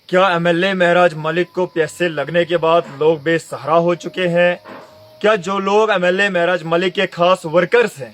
क्या एमएलए महराज मलिक को पैसे लगने के बाद लोग बेसहारा हो चुके हैं? क्या जो लोग एमएलए महराज मलिक के खास वर्कर्स हैं,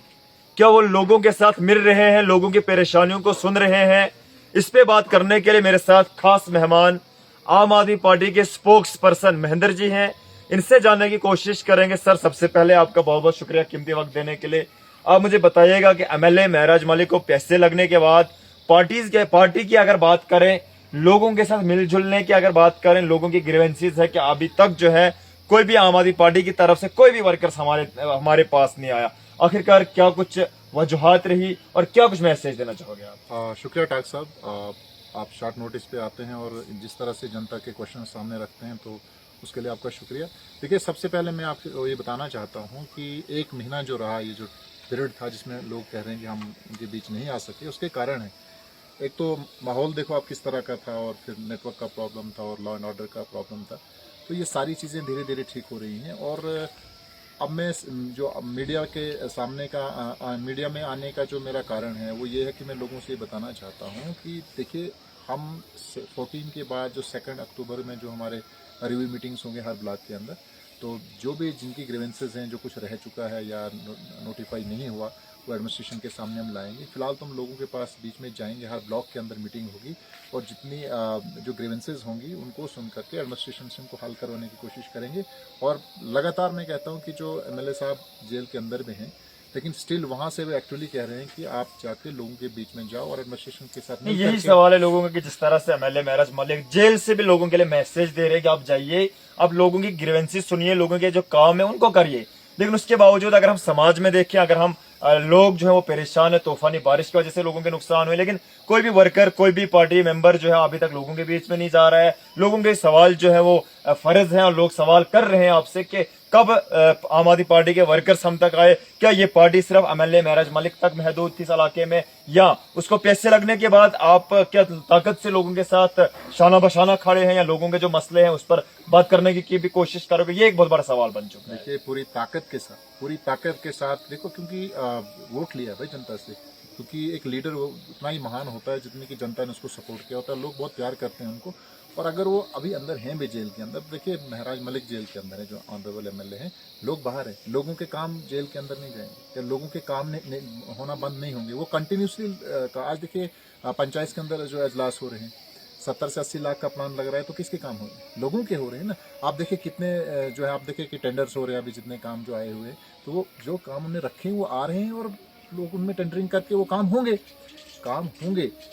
क्या वो लोगों के साथ मिल रहे हैं, लोगों की परेशानियों को सुन रहे हैं? इस पे बात करने के लिए मेरे साथ खास मेहमान आम आदमी पार्टी के स्पोक्स पर्सन महेंद्र जी हैं। इनसे जानने की कोशिश करेंगे। सर, सबसे पहले आपका बहुत बहुत शुक्रिया कीमती वक्त देने के लिए। आप मुझे बताइएगा कि एमएलए महराज मलिक को पैसे लगने के बाद पार्टी की अगर बात करें, लोगों के साथ मिलजुलने की अगर बात करें, लोगों की ग्रीवेंसीज है कि अभी तक जो है कोई भी आम आदमी पार्टी की तरफ से कोई भी वर्कर्स हमारे पास नहीं आया। आखिरकार क्या कुछ वजूहात रही और क्या कुछ मैसेज देना चाहोगे आप? शुक्रिया टाक साहब। आप शॉर्ट नोटिस पे आते हैं और जिस तरह से जनता के क्वेश्चन सामने रखते हैं, तो उसके लिए आपका शुक्रिया। देखिए, सबसे पहले मैं आपको ये बताना चाहता हूँ कि एक महीना जो रहा, ये जो पीरियड था जिसमें लोग कह रहे हैं कि हम उनके बीच नहीं आ सके, उसके कारण है। एक तो माहौल देखो आप किस तरह का था, और फिर नेटवर्क का प्रॉब्लम था और लॉ एंड ऑर्डर का प्रॉब्लम था। तो ये सारी चीज़ें धीरे धीरे ठीक हो रही हैं। और अब मैं जो मीडिया के सामने का मीडिया में आने का जो मेरा कारण है, वो ये है कि मैं लोगों से ये बताना चाहता हूँ कि देखिए, हम 14 के बाद जो 2 अक्टूबर में जो हमारे रिव्यू मीटिंग्स होंगे हर ब्लॉक के अंदर, तो जो भी जिनकी ग्रीवेंसेज हैं, जो कुछ रह चुका है या नोटिफाई नहीं हुआ, वो एडमिनिस्ट्रेशन के सामने हम लाएंगे। फिलहाल तो हम लोगों के पास बीच में जाएंगे, हर ब्लॉक के अंदर मीटिंग होगी और जितनी जो ग्रीवेंसेज होंगी उनको सुन करके एडमिनिस्ट्रेशन से उनको हल करवाने की कोशिश करेंगे। और लगातार मैं कहता हूँ कि जो एमएलए साहब जेल के अंदर में हैं, लेकिन स्टिल वहां से वो एक्चुअली कह रहे हैं कि आप जाके लोगों के बीच में जाओ और एडमिनिस्ट्रेशन के साथ नहीं, यही सवाल है लोगों का कि जिस तरह से एमएलए महराज मलिक जेल से भी लोगों के लिए मैसेज दे रहे हैं कि आप जाइए, आप लोगों की ग्रीवेंसीज सुनिए, लोगों के जो काम है उनको करिए। लेकिन उसके बावजूद अगर हम समाज में देखें, अगर हम लोग जो है वो परेशान है, तूफानी बारिश की वजह से लोगों के नुकसान हुए, लेकिन कोई भी वर्कर, कोई भी पार्टी मेंबर जो है अभी तक लोगों के बीच में नहीं जा रहा है। लोगों के सवाल जो है वो फर्ज है और लोग सवाल कर रहे हैं आपसे कि कब आम आदमी पार्टी के वर्कर्स हम तक आए। क्या ये पार्टी सिर्फ एमएलए महराज मलिक तक महदूद थी इस इलाके में, या उसको पैसे लगने के बाद आप क्या ताकत से लोगों के साथ शाना बशाना खड़े हैं, या लोगों के जो मसले हैं उस पर बात करने की भी कोशिश करोगे? ये एक बहुत बड़ा सवाल बन चुका है। देखिए, पूरी ताकत के साथ देखो, क्योंकि वोट लिया भाई जनता से। क्योंकि एक लीडर वो उतना ही महान होता है जितनी की जनता ने उसको सपोर्ट किया होता है। लोग बहुत प्यार करते हैं उनको। और अगर वो अभी अंदर हैं भी जेल के अंदर, देखिए महराज मलिक जेल के अंदर है, जो ऑनरेबल एमएलए हैं, लोग बाहर हैं, लोगों के काम जेल के अंदर नहीं जाएंगे या लोगों के काम होना बंद नहीं होंगे, वो कंटिन्यूसली। आज देखिए, पंचायत के अंदर जो अजलास हो रहे हैं, 70 से 80 लाख का प्लान लग रहा है, तो किसके काम हो रहे हैं? लोगों के हो रहे हैं ना। आप देखिए कितने जो है, आप देखिए कि टेंडर्स हो रहे हैं अभी, जितने काम जो आए हुए हैं, तो वो जो काम उन्हें रखे हैं वो आ रहे हैं और लोग उनमें टेंडरिंग करके वो काम होंगे।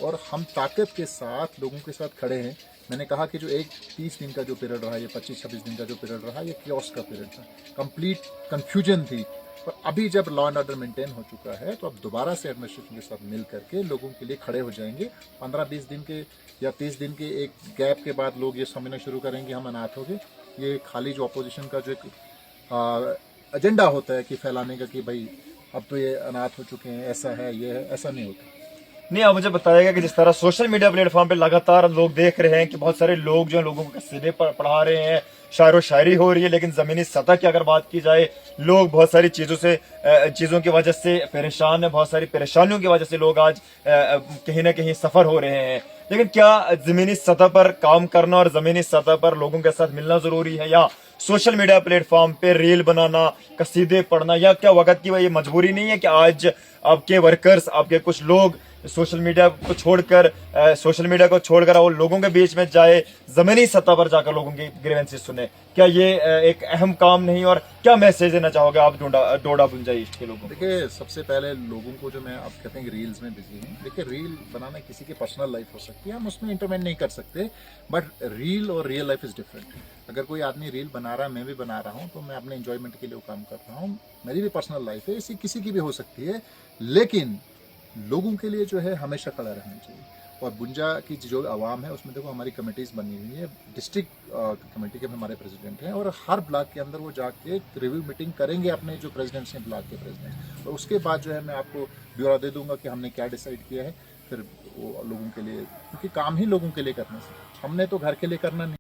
और हम ताकत के साथ लोगों के साथ खड़े हैं। मैंने कहा कि जो एक 30 दिन का जो पीरियड रहा, ये 25-26 दिन का जो पीरियड रहा, ये कियोस्क का पीरियड था, कंप्लीट कंफ्यूजन थी। और अभी जब लॉ एंड ऑर्डर मेंटेन हो चुका है, तो अब दोबारा से एडमिनिस्ट्रेशन के साथ मिल करके लोगों के लिए खड़े हो जाएंगे। 15-20 दिन के या 30 दिन के एक गैप के बाद लोग ये समझना शुरू करेंगे हम अनाथ हो गए। ये खाली जो अपोजिशन का जो एक एजेंडा होता है कि फैलाने का, कि भाई अब तो ये अनाथ हो चुके हैं, ऐसा है, ये है, ऐसा नहीं होता। नहीं, आप मुझे बताइएगा कि जिस तरह सोशल मीडिया प्लेटफॉर्म पे लगातार लोग देख रहे हैं कि बहुत सारे लोग जो है लोगों को कसीदे पढ़ा रहे हैं, शायरो शायरी हो रही है, लेकिन जमीनी सतह की अगर बात की जाए, लोग बहुत सारी चीजों की वजह से परेशान है, बहुत सारी परेशानियों की वजह से लोग आज कहीं ना कहीं सफर हो रहे हैं। लेकिन क्या जमीनी सतह पर काम करना और जमीनी सतह पर लोगों के साथ मिलना जरूरी है, या सोशल मीडिया प्लेटफॉर्म पे रील बनाना, कसीदे पढ़ना, या क्या वक्त की ये मजबूरी नहीं है कि आज आपके वर्कर्स, आपके कुछ लोग सोशल मीडिया को छोड़कर वो लोगों के बीच में जाए, जमीनी सतह पर जाकर लोगों की ग्रीवेंसेस सुने? क्या ये एक अहम काम नहीं? और क्या मैसेज देना चाहोगे आप डोडा बुंजाई के लोगों को? देखिए, सबसे पहले लोगों को, जो मैं आप कहते हैं कि रील्स में बिजी हैं, देखिए रील बनाना किसी की पर्सनल लाइफ हो सकती है, हम उसमें इंटरमेंट नहीं कर सकते, बट रील और रियल लाइफ इज डिफरेंट। अगर कोई आदमी रील बना रहा है, मैं भी बना रहा हूँ, तो मैं अपने एंजॉयमेंट के लिए वो काम कर रहा हूँ। मेरी भी पर्सनल लाइफ है, इसी किसी की भी हो सकती है, लेकिन लोगों के लिए जो है हमेशा खड़ा रहना चाहिए। और बुंजा की जो आवाम है, उसमें देखो हमारी कमेटीज बनी हुई है, डिस्ट्रिक्ट कमेटी के हमारे प्रेसिडेंट हैं, और हर ब्लॉक के अंदर वो जाके रिव्यू मीटिंग करेंगे अपने जो प्रेसिडेंट्स हैं, ब्लॉक के प्रेसिडेंट। और उसके बाद जो है मैं आपको ब्यौरा दे दूंगा कि हमने क्या डिसाइड किया है। फिर वो लोगों के लिए, क्योंकि काम ही लोगों के लिए करना है, हमने तो घर के लिए करना नहीं।